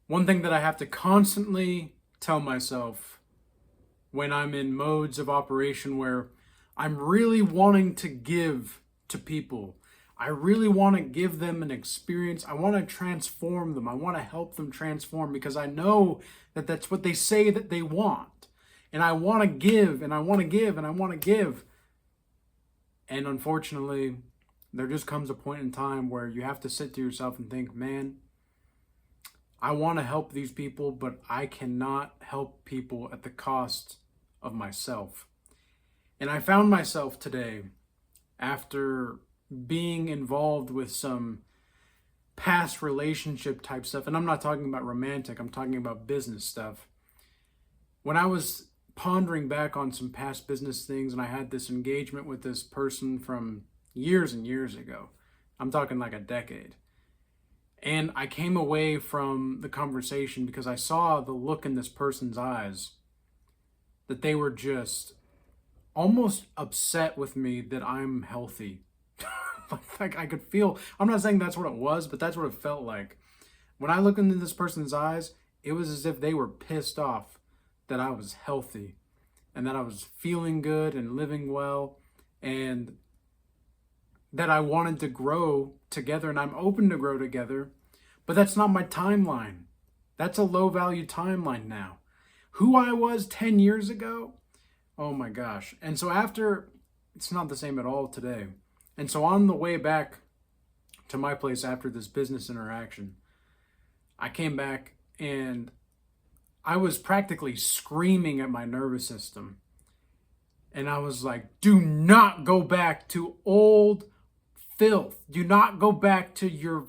One thing that I have to constantly tell myself when I'm in modes of operation where I'm really wanting to give to people, I really want to give them an experience. I want to transform them. I want to help them transform because I know that that's what they say that they want. And I want to give and I want to give and I want to give. And unfortunately, there just comes a point in time where you have to sit to yourself and think, man, I want to help these people, but I cannot help people at the cost of myself. And I found myself today, after being involved with some past relationship type stuff, and I'm not talking about romantic, I'm talking about business stuff. When I was pondering back on some past business things and I had this engagement with this person from years and years ago, I'm talking like a decade. And I came away from the conversation because I saw the look in this person's eyes that they were just almost upset with me that I'm healthy. Like I could feel, I'm not saying that's what it was, but that's what it felt like. When I looked into this person's eyes, it was as if they were pissed off that I was healthy and that I was feeling good and living well and that I wanted to grow together, and I'm open to grow together, but that's not my timeline. That's a low value timeline now. Who I was 10 years ago, oh my gosh. And so it's not the same at all today. And so on the way back to my place after this business interaction, I came back and I was practically screaming at my nervous system. And I was like, do not go back to old filth. Do not go back to your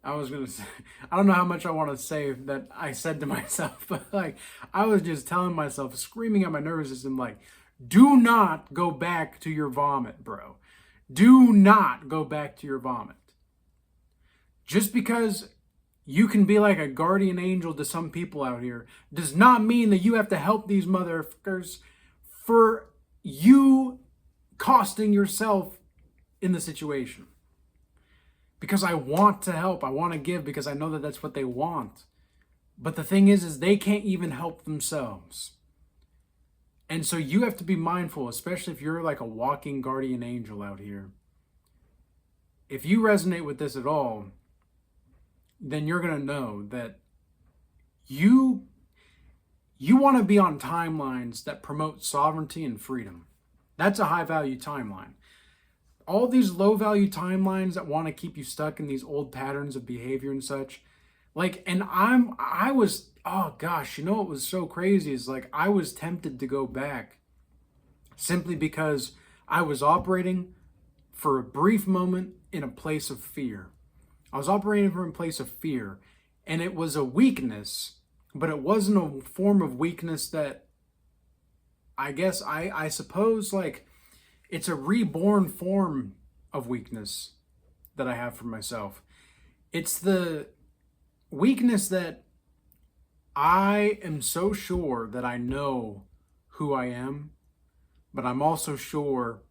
I was going to say, I don't know how much I want to say that I said to myself, but like, I was just telling myself, screaming at my nervous system, like, do not go back to your vomit, bro. Do not go back to your vomit. Just because you can be like a guardian angel to some people out here does not mean that you have to help these motherfuckers for you costing yourself in the situation. Because I want to help, I want to give because I know that that's what they want. But the thing is they can't even help themselves. And so you have to be mindful, especially if you're like a walking guardian angel out here. If you resonate with this at all, then you're going to know that you want to be on timelines that promote sovereignty and freedom. That's a high value timeline. All these low value timelines that want to keep you stuck in these old patterns of behavior and such, like, and I was, oh gosh, you know what was so crazy is like I was tempted to go back simply because I was operating for a brief moment in a place of fear. I was operating from a place of fear, and it was a weakness, but it wasn't a form of weakness that I guess I suppose like it's a reborn form of weakness that I have for myself. It's the weakness that I am so sure that I know who I am, but I'm also sure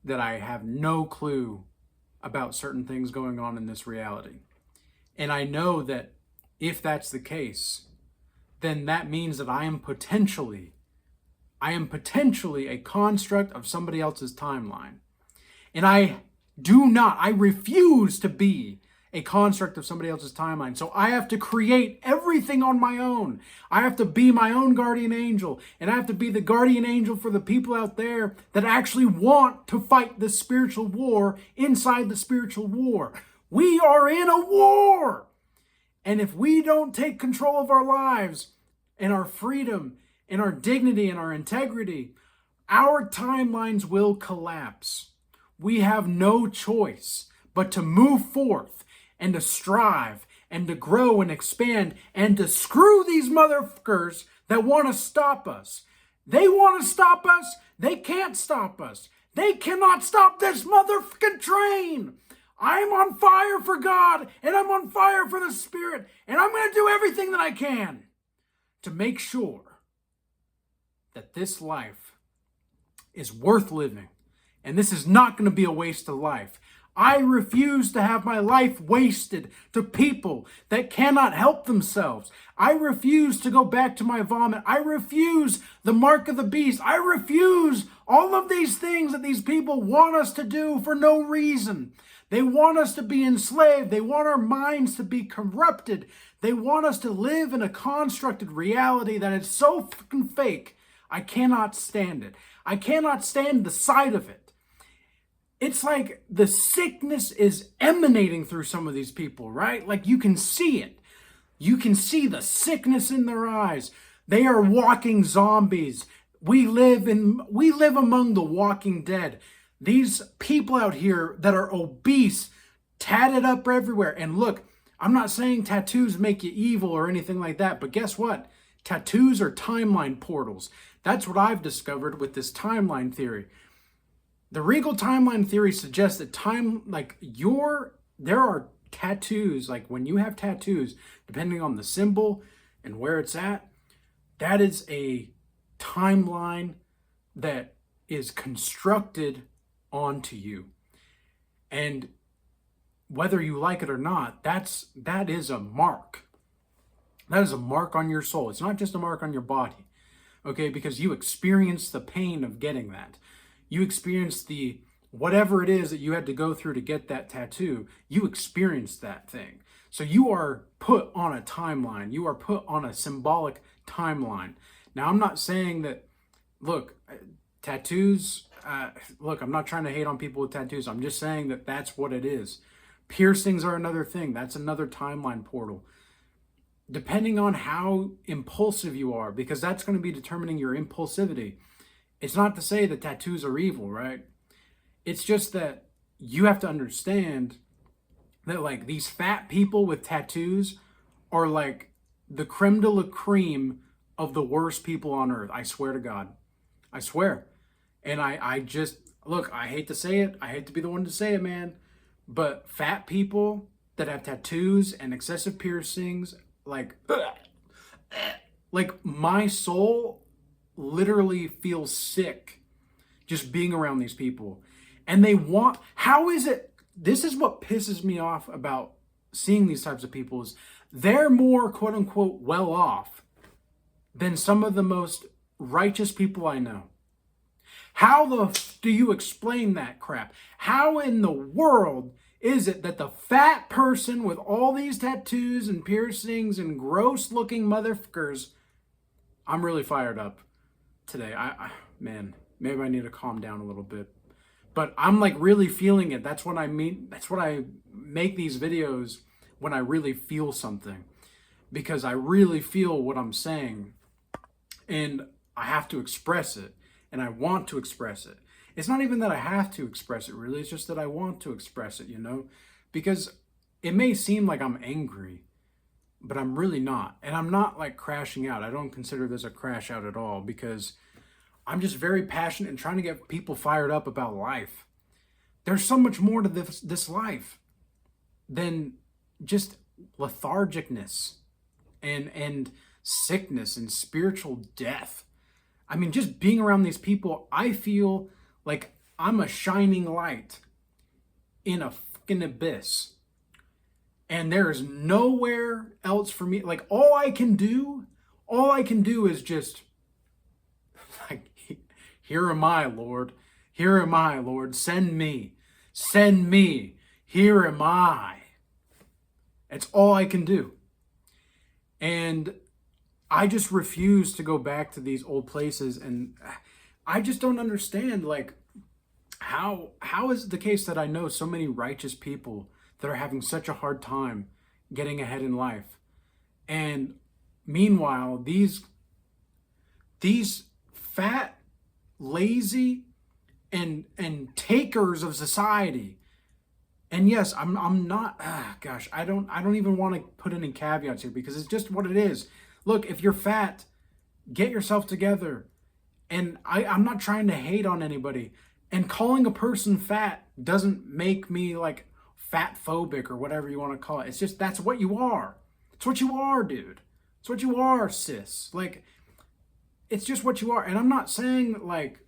that I have no clue about certain things going on in this reality. And I know that if that's the case, then that means that I am potentially a construct of somebody else's timeline. And I refuse to be a construct of somebody else's timeline. So I have to create everything on my own. I have to be my own guardian angel. And I have to be the guardian angel for the people out there that actually want to fight the spiritual war inside the spiritual war. We are in a war. And if we don't take control of our lives and our freedom and our dignity and our integrity, our timelines will collapse. We have no choice but to move forth and to strive and to grow and expand and to screw these motherfuckers that want to stop us. They want to stop us. They can't stop us. They cannot stop this motherfucking train. I'm on fire for God and I'm on fire for the Spirit, and I'm going to do everything that I can to make sure that this life is worth living. And this is not going to be a waste of life. I refuse to have my life wasted to people that cannot help themselves. I refuse to go back to my vomit. I refuse the mark of the beast. I refuse all of these things that these people want us to do for no reason. They want us to be enslaved. They want our minds to be corrupted. They want us to live in a constructed reality that is so fucking fake. I cannot stand it. I cannot stand the sight of it. It's like the sickness is emanating through some of these people, right? Like you can see it. You can see the sickness in their eyes. They are walking zombies. We live among the walking dead. These people out here that are obese, tatted up everywhere. And look, I'm not saying tattoos make you evil or anything like that, but guess what? Tattoos are timeline portals. That's what I've discovered with this timeline theory. The Regal timeline theory suggests that there are tattoos, like when you have tattoos, depending on the symbol and where it's at, that is a timeline that is constructed onto you. And whether you like it or not, that is a mark. That is a mark on your soul. It's not just a mark on your body, okay? Because you experience the pain of getting that. You experience the whatever it is that you had to go through to get that tattoo. You experienced that thing. So you are put on a timeline. You are put on a symbolic timeline. Now, I'm not saying that, look, tattoos, look, I'm not trying to hate on people with tattoos. I'm just saying that that's what it is. Piercings are another thing. That's another timeline portal. Depending on how impulsive you are, because that's going to be determining your impulsivity. It's not to say that tattoos are evil, right? It's just that you have to understand that like these fat people with tattoos are like the creme de la creme of the worst people on earth. I swear to God. I swear. And I just, look, I hate to say it. I hate to be the one to say it, man. But fat people that have tattoos and excessive piercings, like my soul literally feels sick just being around these people. And how is it, this is what pisses me off about seeing these types of people, is they're more quote unquote well off than some of the most righteous people I know. How do you explain that crap? How in the world is it that the fat person with all these tattoos and piercings and gross looking motherfuckers, I'm really fired up today. Man, maybe I need to calm down a little bit. But I'm like really feeling it. That's what I mean. That's what I make these videos, when I really feel something. Because I really feel what I'm saying. And I have to express it. And I want to express it. It's not even that I have to express it, really. It's just that I want to express it, Because it may seem like I'm angry, but I'm really not. And I'm not like crashing out. I don't consider this a crash out at all, because I'm just very passionate and trying to get people fired up about life. There's so much more to this life than just lethargicness and sickness and spiritual death. I mean, just being around these people, I feel like I'm a shining light in a fucking abyss. And there is nowhere else for me. Like, all I can do is just, like, here am I, Lord. Here am I, Lord. Send me. Send me. Here am I. It's all I can do. And I just refuse to go back to these old places. And I just don't understand, like, how is it the case that I know so many righteous people that are having such a hard time getting ahead in life? And meanwhile, these fat, lazy, and takers of society. And yes, I'm not, gosh, I don't even want to put any caveats here, because it's just what it is. Look, if you're fat, get yourself together. And I'm not trying to hate on anybody. And calling a person fat doesn't make me like fat phobic or whatever you want to call it. It's just, that's what you are. It's what you are, dude. It's what you are, sis. Like, it's just what you are. And I'm not saying like,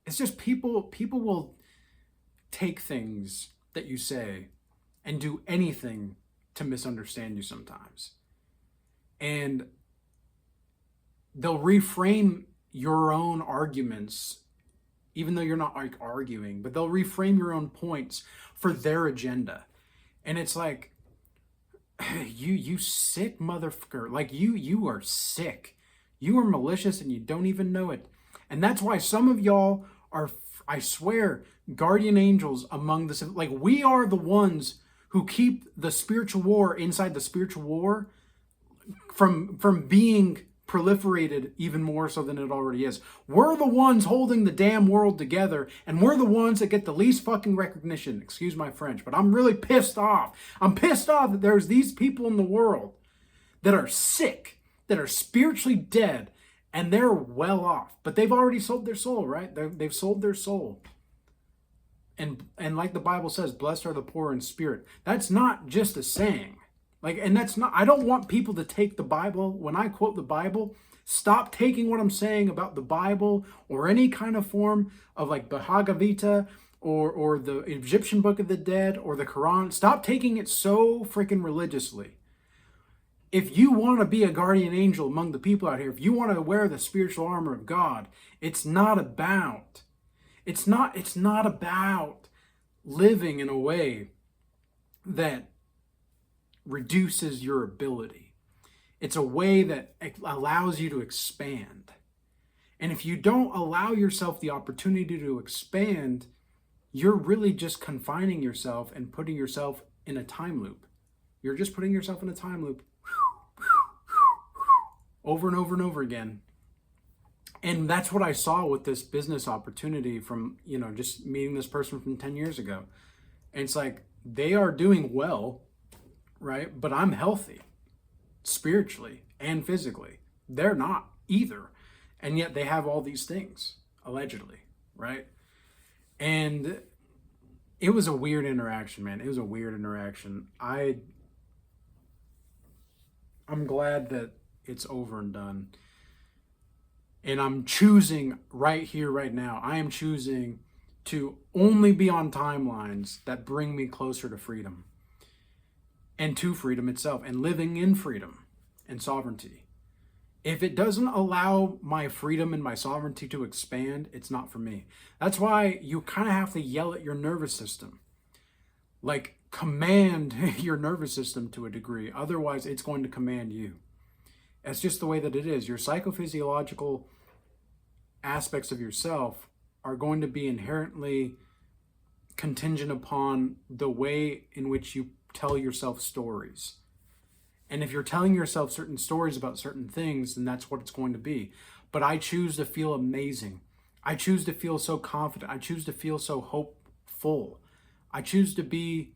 It's just people will take things that you say and do anything to misunderstand you sometimes. And they'll reframe your own arguments, even though you're not like arguing, but they'll reframe your own points for their agenda. And it's like, you sick motherfucker. Like you are sick. You are malicious and you don't even know it. And that's why some of y'all are, I swear, guardian angels among the, like, we are the ones who keep the spiritual war inside the spiritual war from being proliferated even more so than it already is. We're the ones holding the damn world together, and we're the ones that get the least fucking recognition. Excuse my French, but I'm really pissed off. I'm pissed off that there's these people in the world that are sick, that are spiritually dead, and they're well off. But they've already sold their soul, right? They've sold their soul. And like the Bible says, blessed are the poor in spirit. That's not just a saying. Like, and that's not, I don't want people to take the Bible. When I quote the Bible, stop taking what I'm saying about the Bible or any kind of form of like Bhagavad Gita or the Egyptian Book of the Dead or the Quran. Stop taking it so freaking religiously. If you want to be a guardian angel among the people out here, if you want to wear the spiritual armor of God, it's not about living in a way that reduces your ability. It's a way that allows you to expand. And if you don't allow yourself the opportunity to expand, you're really just confining yourself and putting yourself in a time loop. You're just putting yourself in a time loop over and over and over again. And that's what I saw with this business opportunity from, just meeting this person from 10 years ago. And it's like, they are doing well, right? But I'm healthy spiritually and physically. They're not either. And yet they have all these things, allegedly, right? And it was a weird interaction, man. It was a weird interaction. I'm glad that it's over and done. And I'm choosing right here, right now, I am choosing to only be on timelines that bring me closer to freedom and to freedom itself and living in freedom and sovereignty. If it doesn't allow my freedom and my sovereignty to expand, it's not for me. That's why you kind of have to yell at your nervous system. Like, command your nervous system to a degree. Otherwise, it's going to command you. That's just the way that it is. Your psychophysiological aspects of yourself are going to be inherently contingent upon the way in which you tell yourself stories. And if you're telling yourself certain stories about certain things, then that's what it's going to be. But I choose to feel amazing. I choose to feel so confident. I choose to feel so hopeful. I choose to be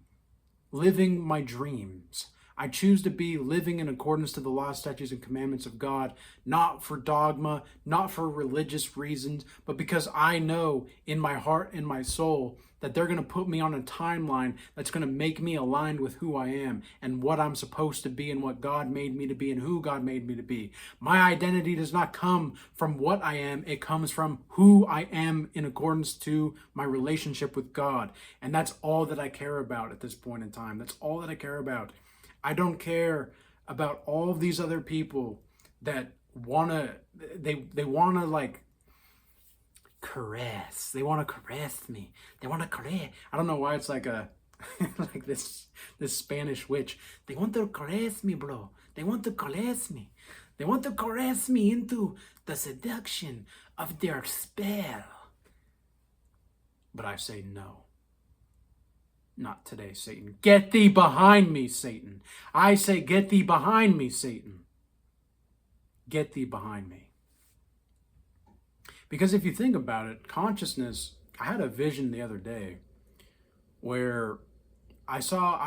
living my dreams. I choose to be living in accordance to the laws, statutes, and commandments of God, not for dogma, not for religious reasons, but because I know in my heart and my soul that they're going to put me on a timeline that's going to make me aligned with who I am and what I'm supposed to be and what God made me to be and who God made me to be. My identity does not come from what I am. It comes from who I am in accordance to my relationship with God. And that's all that I care about at this point in time. That's all that I care about. I don't care about all of these other people that they want to like caress. They want to caress me. They want to caress. I don't know why it's like a like this Spanish witch. They want to caress me, bro. They want to caress me. They want to caress me into the seduction of their spell. But I say no. Not today, Satan. Get thee behind me, Satan. I say, get thee behind me, Satan. Get thee behind me. Because if you think about it, consciousness, I had a vision the other day where I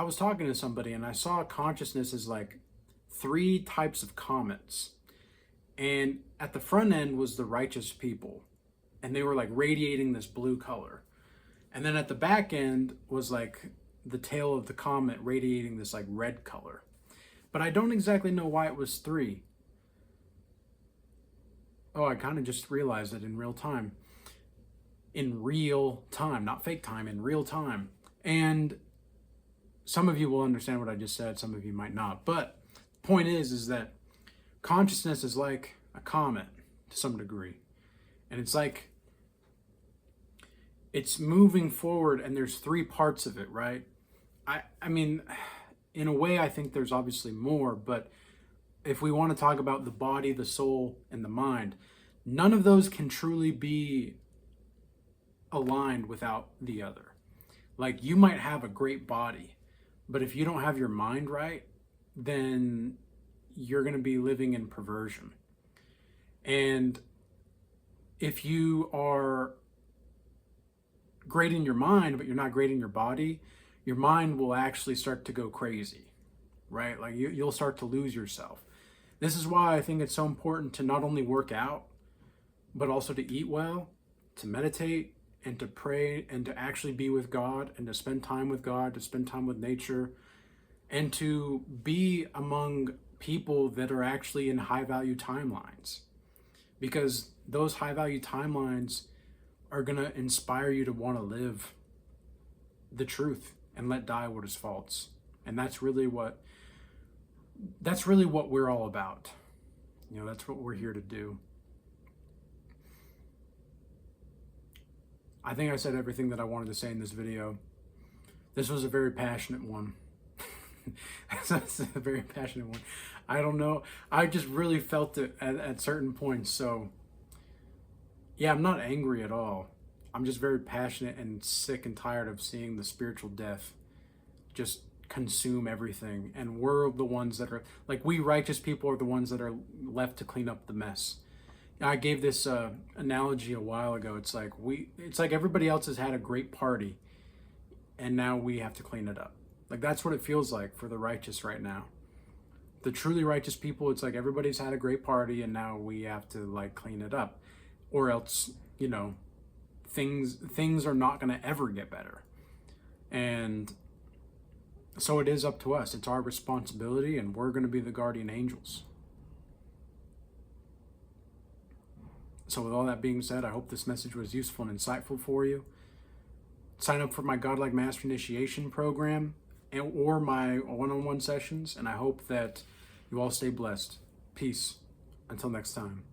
was talking to somebody and I saw consciousness as like 3 types of comets. And at the front end was the righteous people. And they were like radiating this blue color. And then at the back end was like the tail of the comet radiating this like red color. But I don't exactly know why it was 3. Oh, I kind of just realized it in real time. in real time, not fake time, in real time. And some of you will understand what I just said, some of you might not. But the point is that consciousness is like a comet to some degree. And it's like, it's moving forward, and there's three parts of it, right? I mean, in a way, I think there's obviously more, but if we want to talk about the body, the soul, and the mind, none of those can truly be aligned without the other. Like, you might have a great body, but if you don't have your mind right, then you're going to be living in perversion. And if you are great in your mind, but you're not great in your body, your mind will actually start to go crazy, right? Like you'll start to lose yourself. This is why I think it's so important to not only work out, but also to eat well, to meditate, and to pray, and to actually be with God, and to spend time with God, to spend time with nature, and to be among people that are actually in high value timelines. Because those high value timelines are going to inspire you to want to live the truth and let die what is false. And that's really what we're all about. You know, that's what we're here to do. I think I said everything that I wanted to say in this video. This was a very passionate one. That's a very passionate one. I don't know. I just really felt it at certain points. So yeah, I'm not angry at all. I'm just very passionate and sick and tired of seeing the spiritual death just consume everything. And we're the ones that are, like, we righteous people are the ones that are left to clean up the mess. I gave this analogy a while ago. It's like everybody else has had a great party, and now we have to clean it up. Like, that's what it feels like for the righteous right now. The truly righteous people, it's like everybody's had a great party, and now we have to, like, clean it up. Or else, you know, things are not going to ever get better. And so it is up to us. It's our responsibility, and we're going to be the guardian angels. So with all that being said, I hope this message was useful and insightful for you. Sign up for my Godlike Master Initiation program or my one-on-one sessions, and I hope that you all stay blessed. Peace. Until next time.